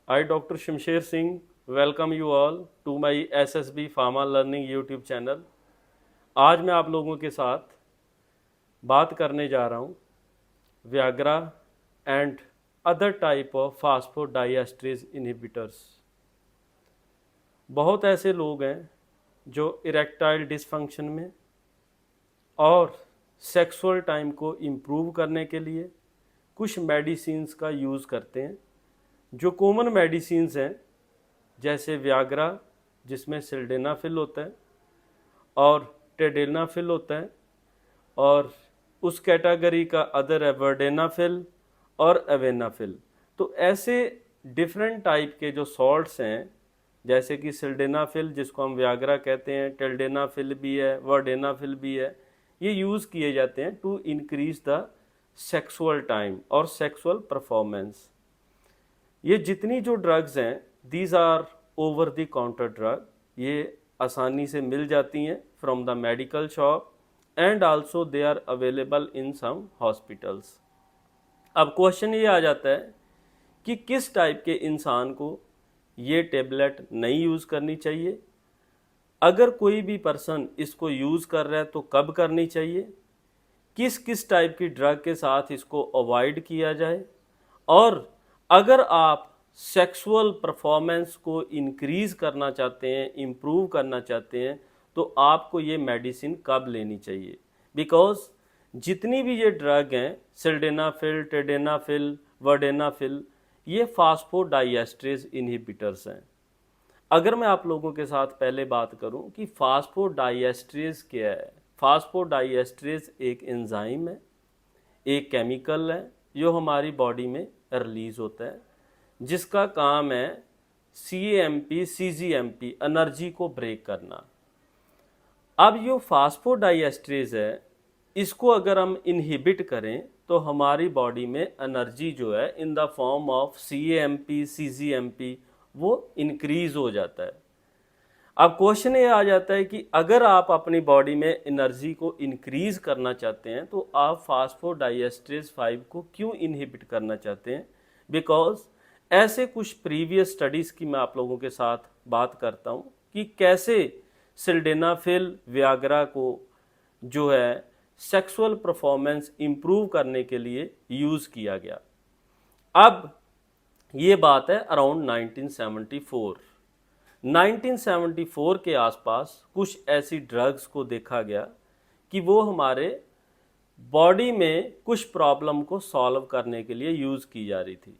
I, Dr. Shamsher Singh, welcome you all to my SSB Pharma Learning YouTube channel. आज मैं आप लोगों के साथ बात करने जा रहा हूँ Viagra and other type of phosphodiesterase inhibitors. बहुत ऐसे लोग हैं जो इरेक्टाइल डिसफंक्शन में और सेक्सुअल टाइम को इम्प्रूव करने के लिए कुछ मेडिसिन्स का यूज़ करते हैं। जो कॉमन मेडिसिन्स हैं जैसे वियाग्रा जिसमें सिल्डेनाफिल होता है और टेडेनाफिल होता है, और उस कैटेगरी का अदर है वर्डेनाफिल और एवेनाफिल। तो ऐसे डिफरेंट टाइप के जो सॉल्ट्स हैं जैसे कि सिल्डेनाफिल जिसको हम वियाग्रा कहते हैं, टेल्डेनाफिल भी है, वर्डेनाफिल भी है, ये यूज़ किए जाते हैं to increase the sexual time और सेक्सुअल परफॉर्मेंस। ये जितनी जो ड्रग्स हैं these are over the counter drug, ये आसानी से मिल जाती हैं from the medical shop and also they are available in some hospitals. अब क्वेश्चन ये आ जाता है कि किस टाइप के इंसान को ये टेबलेट नहीं यूज़ करनी चाहिए, अगर कोई भी पर्सन इसको यूज़ कर रहा है तो कब करनी चाहिए, किस किस टाइप की ड्रग के साथ इसको अवॉइड किया जाए, और अगर आप सेक्सुअल परफॉर्मेंस को इंक्रीज़ करना चाहते हैं, इम्प्रूव करना चाहते हैं, तो आपको ये मेडिसिन कब लेनी चाहिए। बिकॉज जितनी भी ये ड्रग हैं सिल्डेनाफिल, टेडेनाफिल, वर्डेनाफिल, ये फास्फोडाइएस्ट्रेज इनहिबिटर्स हैं। अगर मैं आप लोगों के साथ पहले बात करूं कि फास्फोडाइएस्ट्रेज क्या है। फास्फोडाइएस्ट्रेज एक एंजाइम है, एक केमिकल है जो हमारी बॉडी में रिलीज होता है, जिसका काम है CAMP CGMP एनर्जी को ब्रेक करना। अब जो फास्फोडाइएस्ट्रेज है इसको अगर हम इनहिबिट करें तो हमारी बॉडी में एनर्जी जो है in the form of CAMP CGMP वो इंक्रीज हो जाता है। अब क्वेश्चन ये आ जाता है कि अगर आप अपनी बॉडी में एनर्जी को इंक्रीज करना चाहते हैं तो आप फास्फोडाइएस्ट्रेज 5 को क्यों इनहिबिट करना चाहते हैं। बिकॉज ऐसे कुछ प्रीवियस स्टडीज़ की मैं आप लोगों के साथ बात करता हूँ कि कैसे सिल्डेनाफिल वियाग्रा को जो है सेक्सुअल परफॉर्मेंस इम्प्रूव करने के लिए यूज़ किया गया। अब ये बात है अराउंड 1974 के आसपास कुछ ऐसी ड्रग्स को देखा गया कि वो हमारे बॉडी में कुछ प्रॉब्लम को सॉल्व करने के लिए यूज़ की जा रही थी,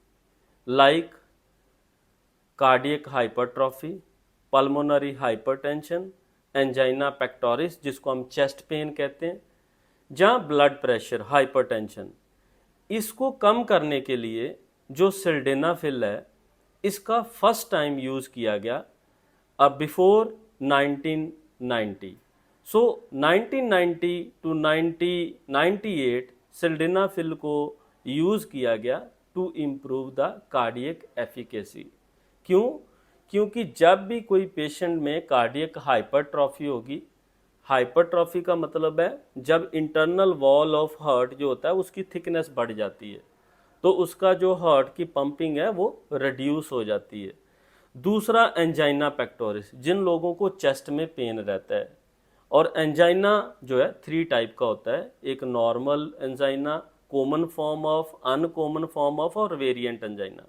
like cardiac hypertrophy, pulmonary hypertension, angina pectoris जिसको हम चेस्ट पेन कहते हैं, जहाँ ब्लड प्रेशर, हाइपरटेंशन, इसको कम करने के लिए जो सिल्डेनाफिल है इसका फर्स्ट टाइम यूज़ किया गया अब बिफोर 1990। सो 1990 टू 1998 सिल्डेनाफिल को यूज़ किया गया to improve the cardiac efficacy. क्यों? क्योंकि जब भी कोई पेशेंट में कार्डियक हाइपरट्रॉफी होगी, हाइपरट्रॉफी का मतलब है जब इंटरनल वॉल ऑफ हार्ट जो होता है उसकी थिकनेस बढ़ जाती है तो उसका जो हार्ट की पंपिंग है वो रिड्यूस हो जाती है। दूसरा एंजाइना पेक्टोरिस, जिन लोगों को चेस्ट में पेन रहता है, और एंजाइना जो है 3 टाइप का होता है, एक normal angina, common form of, uncommon form of और वेरिएंट एंजाइना।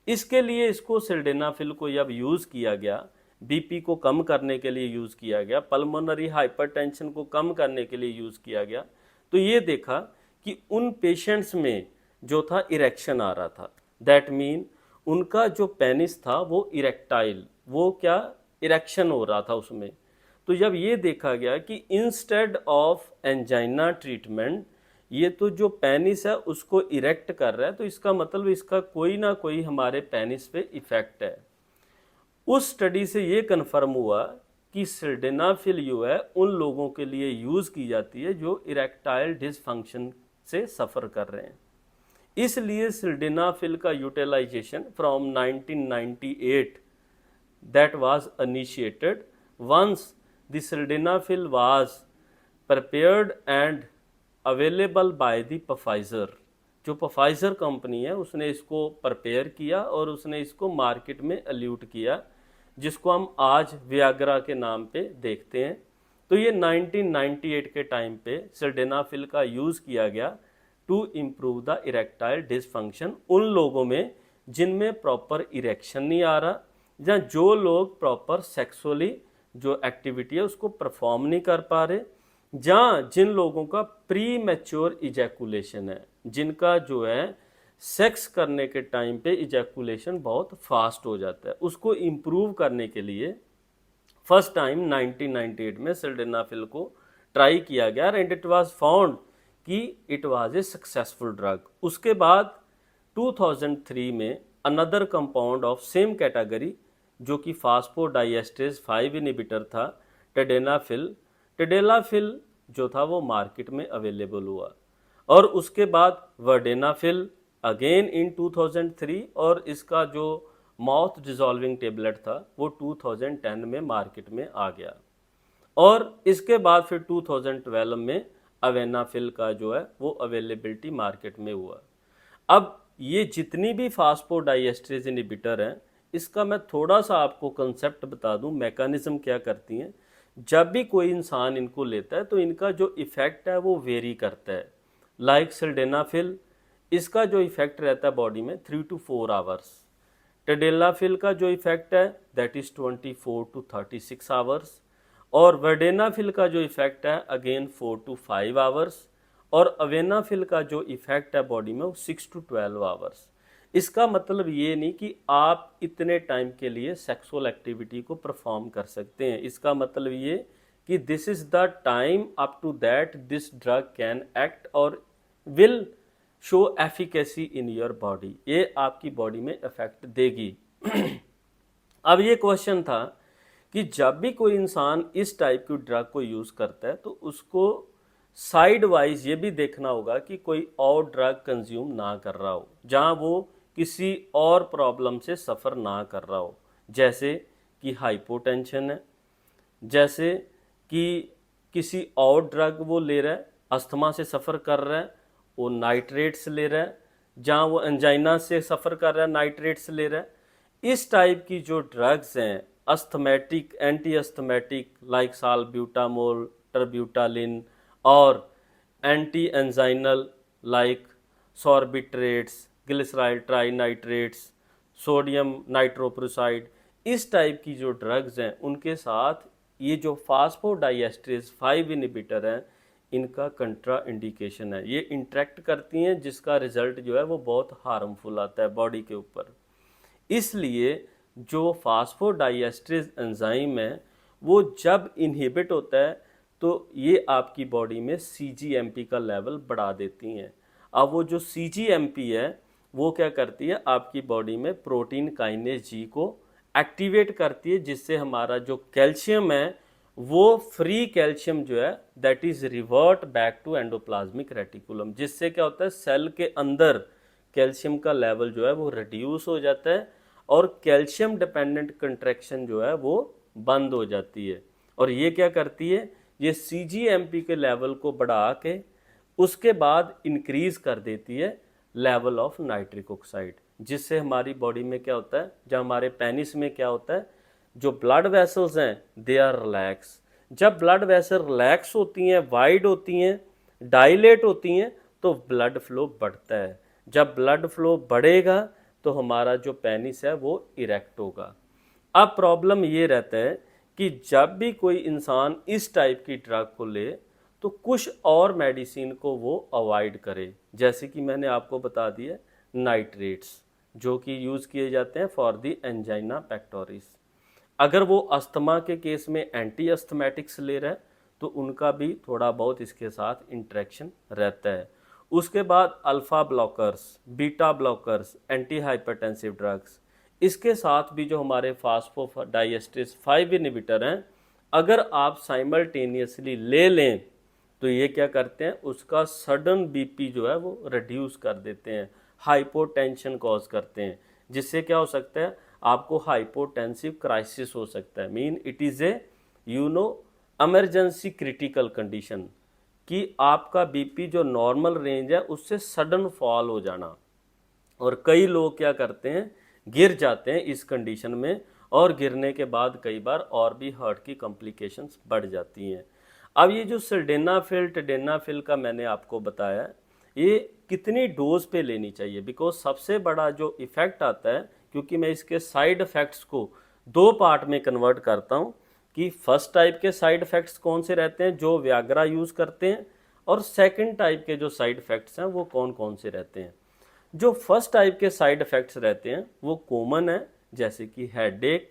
इसके लिए इसको सिल्डेनाफिल को जब यूज़ किया गया, बीपी को कम करने के लिए यूज़ किया गया, पल्मोनरी हाइपरटेंशन को कम करने के लिए यूज़ किया गया, तो ये देखा कि उन पेशेंट्स में जो था इरेक्शन आ रहा था। दैट मीन उनका जो पेनिस था वो इरेक्टाइल, वो क्या इरेक्शन हो रहा था उसमें। तो जब ये देखा गया कि इंस्टेड ऑफ एंजाइना ट्रीटमेंट ये तो जो पेनिस है उसको इरेक्ट कर रहा है, तो इसका मतलब इसका कोई ना कोई हमारे पेनिस पे इफेक्ट है। उस स्टडी से ये कन्फर्म हुआ कि सिल्डेनाफिल जो है उन लोगों के लिए यूज़ की जाती है जो इरेक्टाइल डिसफंक्शन से सफ़र कर रहे हैं। इसलिए सिल्डेनाफिल का utilisation from 1998 that was initiated once the sildenafil was prepared and available by the Pfizer जो फाइजर कंपनी है उसने इसको प्रिपेयर किया और उसने इसको मार्केट में अल्यूट किया, जिसको हम आज वियाग्रा के नाम पे देखते हैं। तो ये 1998 के टाइम पे सिल्डेनाफिल का यूज़ किया गया to improve the erectile dysfunction उन लोगों में जिनमें प्रॉपर इरेक्शन नहीं आ रहा, या जो लोग प्रॉपर सेक्सुअली जो एक्टिविटी है उसको परफॉर्म नहीं कर पा रहे, जहाँ जिन लोगों का प्री मैच्योर इजैकुलेशन है, जिनका जो है सेक्स करने के टाइम पे इजैकुलेशन बहुत फास्ट हो जाता है, उसको इम्प्रूव करने के लिए फर्स्ट टाइम 1998 में सिल्डेनाफिल को ट्राई किया गया एंड इट वाज फाउंड कि it was a successful drug. उसके बाद 2003 में another compound of same category जो कि फास्फोडाइएस्ट्रेज 5 इनहिबिटर था, टेडेलाफिल जो था वो मार्केट में अवेलेबल हुआ। और उसके बाद वर्डेनाफिल अगेन इन 2003, और इसका जो माउथ डिजॉल्विंग टेबलेट था वो 2010 में मार्केट में आ गया। और इसके बाद फिर 2012 में अवेनाफिल का जो है वो अवेलेबिलिटी मार्केट में हुआ। अब ये जितनी भी फास्फोडाइएस्ट्रेज इनहिबिटर हैं, इसका मैं थोड़ा सा आपको कंसेप्ट बता दूं, मैकेनिज्म क्या करती हैं। जब भी कोई इंसान इनको लेता है तो इनका जो इफ़ेक्ट है वो वेरी करता है। लाइक सिल्डेनाफिल, इसका जो इफ़ेक्ट रहता है बॉडी में 3 to 4 आवर्स। टेडेलाफिल का जो इफ़ेक्ट है दैट इज़ 24 to 36 आवर्स। और वर्डेनाफिल का जो इफ़ेक्ट है अगेन 4 to 5 आवर्स। और अवेनाफिल का जो इफ़ेक्ट है बॉडी में वो 6 to 12 आवर्स। इसका मतलब ये नहीं कि आप इतने टाइम के लिए सेक्सुअल एक्टिविटी को परफॉर्म कर सकते हैं। इसका मतलब ये कि this is the time up to that this drug can act और will show efficacy in your body, ये आपकी बॉडी में इफेक्ट देगी। अब ये क्वेश्चन था कि जब भी कोई इंसान इस टाइप की ड्रग को यूज़ करता है तो उसको साइड वाइज ये भी देखना होगा कि कोई और ड्रग कंज्यूम ना कर रहा हो, जहाँ वो किसी और प्रॉब्लम से सफ़र ना कर रहा हो, जैसे कि हाइपोटेंशन है, जैसे कि किसी और ड्रग वो ले रहा है, अस्थमा से सफ़र कर रहा है वो नाइट्रेट्स ले रहा है, जहाँ वो एंजाइना से सफ़र कर रहा है नाइट्रेट्स ले रहा है। इस टाइप की जो ड्रग्स हैं asthmatic, anti asthmatic like salbutamol, terbutaline, और anti anginal like sorbitrates, glyceryl trinitrates, sodium nitroprusside, इस टाइप की जो ड्रग्स हैं उनके साथ ये जो फास्फोडाइएस्ट्रेज 5 इनहिबिटर हैं इनका कंट्रा इंडिकेशन है। ये इंटरेक्ट करती हैं जिसका रिजल्ट जो है वो बहुत हार्मफुल आता है बॉडी के ऊपर। इसलिए जो फास्फोडाइएस्ट्रेज एंजाइम है वो जब इनहिबिट होता है तो ये आपकी बॉडी में CGMP का लेवल बढ़ा देती हैं। अब वो जो CGMP है वो क्या करती है, आपकी बॉडी में प्रोटीन काइनेज G को एक्टिवेट करती है, जिससे हमारा जो कैल्शियम है वो फ्री कैल्शियम जो है that is revert back to endoplasmic reticulum, जिससे क्या होता है सेल के अंदर कैल्शियम का लेवल जो है वो रिड्यूस हो जाता है और कैल्शियम डिपेंडेंट कंट्रैक्शन जो है वो बंद हो जाती है। और ये क्या करती है, ये CGMP के लेवल को बढ़ा के उसके बाद इंक्रीज कर देती है लेवल ऑफ नाइट्रिक ऑक्साइड, जिससे हमारी बॉडी में क्या होता है, जब हमारे पेनिस में क्या होता है, जो ब्लड वेसल्स हैं दे आर रिलैक्स। जब ब्लड वेसल रिलैक्स होती हैं, वाइड होती हैं, डायलेट होती हैं तो ब्लड फ्लो बढ़ता है। जब ब्लड फ्लो बढ़ेगा तो हमारा जो पेनिस है वो इरेक्ट होगा। अब प्रॉब्लम ये रहता है कि जब भी कोई इंसान इस टाइप की ड्रग को ले तो कुछ और मेडिसिन को वो अवॉइड करे, जैसे कि मैंने आपको बता दिया नाइट्रेट्स जो कि यूज़ किए जाते हैं फॉर दी एंजाइना पेक्टोरिस। अगर वो अस्थमा के केस में एंटी अस्थमेटिक्स ले रहा है तो उनका भी थोड़ा बहुत इसके साथ इंटरेक्शन रहता है। उसके बाद alpha blockers, beta blockers, anti hypertensive drugs, इसके साथ भी जो हमारे फास्फोडाइएस्ट्रेज 5 इनहिबिटर हैं, अगर आप साइमल्टेनियसली ले लें तो ये क्या करते हैं, उसका सडन BP जो है वो रिड्यूस कर देते हैं, हाइपोटेंशन कॉज करते हैं, जिससे क्या हो सकता है, आपको हाइपोटेंसिव क्राइसिस हो सकता है। Mean it is a emergency critical condition. कि आपका बीपी जो नॉर्मल रेंज है उससे सडन फॉल हो जाना। और कई लोग क्या करते हैं, गिर जाते हैं इस कंडीशन में, और गिरने के बाद कई बार और भी हार्ट की कॉम्प्लिकेशंस बढ़ जाती हैं। अब ये जो सिल्डेनाफिल टेडेनाफिल का मैंने आपको बताया, ये कितनी डोज पे लेनी चाहिए, बिकॉज सबसे बड़ा जो इफ़ेक्ट आता है, क्योंकि मैं इसके साइड इफ़ेक्ट्स को दो पार्ट में कन्वर्ट करता हूँ कि फर्स्ट टाइप के साइड इफ़ेक्ट्स कौन से रहते हैं जो व्याग्रा यूज़ करते हैं, और सेकंड टाइप के जो साइड इफ़ेक्ट्स हैं वो कौन कौन से रहते हैं। जो फर्स्ट टाइप के साइड इफ़ेक्ट्स रहते हैं वो कॉमन है, जैसे कि हेडेक,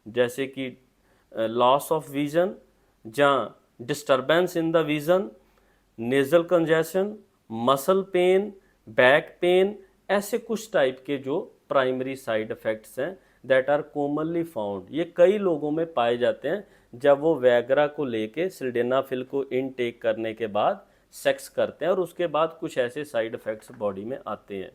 जैसे कि लॉस ऑफ विजन, जहाँ disturbance in the vision, nasal congestion, muscle pain, back pain, ऐसे कुछ टाइप के जो प्राइमरी साइड इफ़ेक्ट्स हैं दैट आर कॉमनली फाउंड, ये कई लोगों में पाए जाते हैं जब वो वैगरा को लेके सिल्डेनाफिल को इनटेक करने के बाद सेक्स करते हैं, और उसके बाद कुछ ऐसे साइड इफ़ेक्ट्स बॉडी में आते हैं।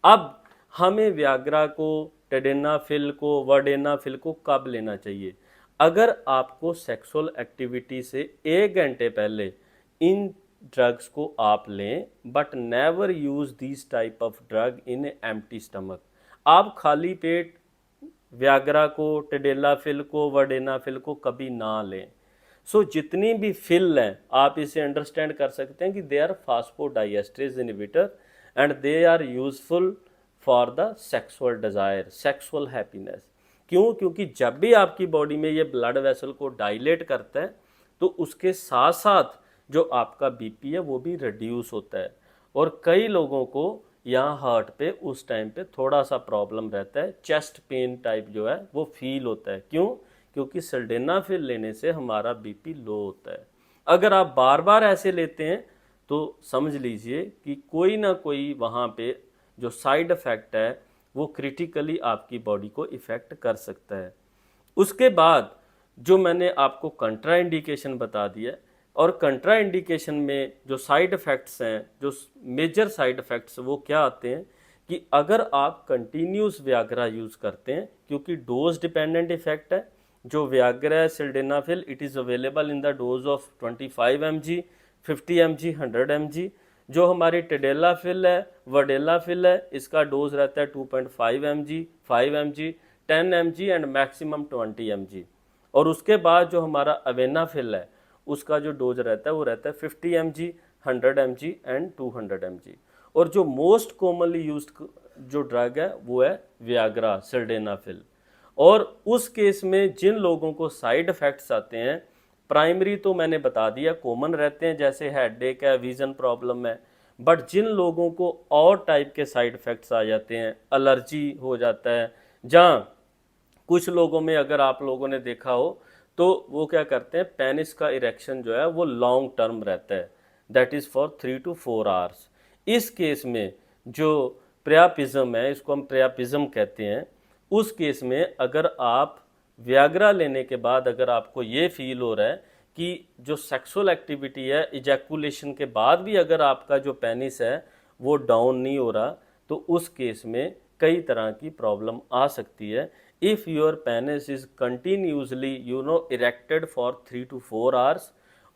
अब हमें व्याग्रा को, टेडेनाफिल को, वर्डेनाफिल को कब लेना चाहिए? अगर आपको सेक्सुअल एक्टिविटी से 1 घंटे पहले इन ड्रग्स को आप लें, but never use this type of drug in empty stomach. आप खाली पेट व्याग्रा को, टेडेनाफिल को, वर्डेनाफिल को कभी ना लें। सो जितनी भी फिल हैं आप इसे अंडरस्टैंड कर सकते हैं कि they are phosphodiesterase inhibitor and they are useful for the sexual desire, sexual happiness. क्यों? क्योंकि जब भी आपकी बॉडी में ये ब्लड वेसल को डायलेट करता है तो उसके साथ साथ जो आपका बीपी है वो भी रिड्यूस होता है। और कई लोगों को यहाँ हार्ट पे उस टाइम पे थोड़ा सा प्रॉब्लम रहता है, चेस्ट पेन टाइप जो है वो फील होता है। क्यों? क्योंकि सिल्डेनाफिल लेने से हमारा बीपी लो होता है। अगर आप बार बार ऐसे लेते हैं तो समझ लीजिए कि कोई ना कोई वहाँ पे जो साइड इफ़ेक्ट है वो क्रिटिकली आपकी बॉडी को इफ़ेक्ट कर सकता है। उसके बाद जो मैंने आपको कंट्रा इंडिकेशन बता दिया, और कंट्रा इंडिकेशन में जो साइड इफ़ेक्ट्स हैं, जो मेजर साइड इफ़ेक्ट्स वो क्या आते हैं कि अगर आप कंटिन्यूस व्याग्रा यूज़ करते हैं, क्योंकि डोज डिपेंडेंट इफेक्ट है। जो व्याग्रा है sildenafil, it is available in the dose of 25 mg, 50 mg, 100 mg। जो हमारी टेडेलाफिल है, वर्डेलाफिल है, इसका डोज रहता है 2.5 mg, 5 mg, 10 mg and maximum 20 mg। और उसके बाद जो हमारा अवेनाफिल है उसका जो डोज रहता है वो रहता है 50 mg, 100 mg एंड 200 mg। और जो मोस्ट कॉमनली यूज्ड जो ड्रग है वो है व्याग्रा, सिल्डेनाफिल। और उस केस में जिन लोगों को साइड इफ़ेक्ट्स आते हैं, प्राइमरी तो मैंने बता दिया कॉमन रहते हैं, जैसे हेडेक है, विजन प्रॉब्लम है। बट जिन लोगों को और टाइप के साइड इफ़ेक्ट्स आ जाते हैं, एलर्जी हो जाता है, जहाँ कुछ लोगों में अगर आप लोगों ने देखा हो तो वो क्या करते हैं, पेनिस का इरेक्शन जो है वो लॉन्ग टर्म रहता है, that is for 3 to 4 hours। इस केस में जो प्रियापिज्म है, इसको हम प्रियापिज्म कहते हैं, उस केस में अगर आप व्याग्रा लेने के बाद अगर आपको ये फील हो रहा है कि जो सेक्सुअल एक्टिविटी है इजैकुलेशन के बाद भी अगर आपका जो पेनिस है वो डाउन नहीं हो रहा, तो उस केस में कई तरह की प्रॉब्लम आ सकती है। If your penis is continuously erected for 3 to 4 hours,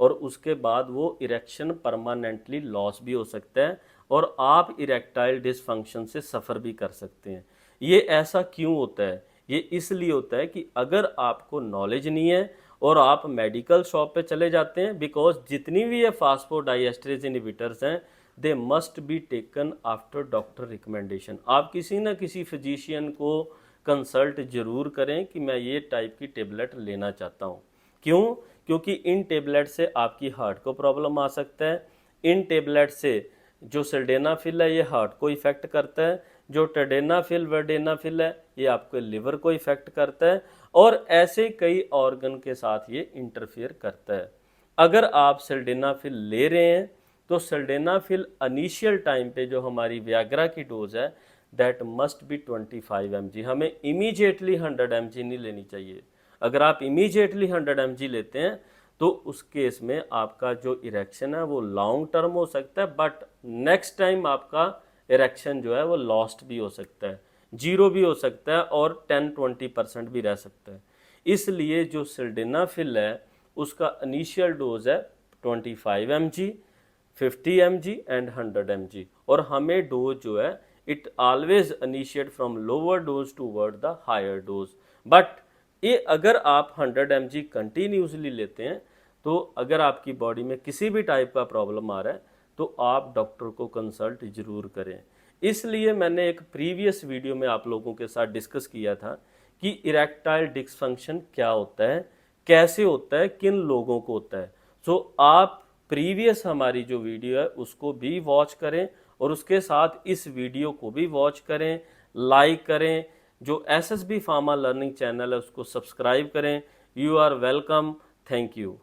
और उसके बाद वो इरेक्शन परमानेंटली लॉस भी हो सकता है और आप इरेक्टाइल डिसफंक्शन से सफ़र भी कर सकते हैं। ये ऐसा क्यों होता है? ये इसलिए होता है कि अगर आपको नॉलेज नहीं है और आप मेडिकल शॉप पे चले जाते हैं, बिकॉज जितनी भी ये फास्फोडाइएस्ट्रेज इनहिबिटर्स हैं they must be taken after doctor recommendation. आप किसी न किसी फिजिशियन को कंसल्ट जरूर करें कि मैं ये टाइप की टेबलेट लेना चाहता हूँ। क्यों? क्योंकि इन टेबलेट से आपकी हार्ट को प्रॉब्लम आ सकता है। इन टेबलेट से जो सिल्डेनाफिल है ये हार्ट को इफ़ेक्ट करता है, जो टेडेनाफिल वर्डेनाफिल है ये आपके लिवर को इफ़ेक्ट करता है, और ऐसे कई ऑर्गन के साथ ये इंटरफेयर करता है। अगर आप सिल्डेनाफिल ले रहे हैं तो सिल्डेनाफिल इनिशियल टाइम पे जो हमारी व्याग्रा की डोज है दैट मस्ट बी 25 mg। हमें इमीजिएटली 100 mg नहीं लेनी चाहिए। अगर आप इमीजिएटली 100 mg लेते हैं तो उस केस में आपका जो इरेक्शन है वो लॉन्ग टर्म हो सकता है, बट नेक्स्ट टाइम आपका इरेक्शन जो है वो लॉस्ट भी हो सकता है, जीरो भी हो सकता है, और 10-20% भी रह सकता है। इसलिए जो सिल्डेनाफिल है उसका इनिशियल डोज है 25 mg, 50 mg एंड 100 mg। और हमें डोज जो है it always initiate from lower dose toward the higher dose. But ये अगर आप 100 mg कंटिन्यूसली लेते हैं तो अगर आपकी बॉडी में किसी भी टाइप का प्रॉब्लम आ रहा है तो आप डॉक्टर को कंसल्ट जरूर करें। इसलिए मैंने एक प्रीवियस वीडियो में आप लोगों के साथ डिस्कस किया था कि इरेक्टाइल डिस्फंक्शन क्या होता है, कैसे होता है, किन लोगों को होता है। सो आप प्रीवियस हमारी जो वीडियो है उसको भी वॉच करें और उसके साथ इस वीडियो को भी वॉच करें, लाइक करें। जो SSB फार्मा लर्निंग चैनल है उसको सब्सक्राइब करें। You are welcome. Thank you.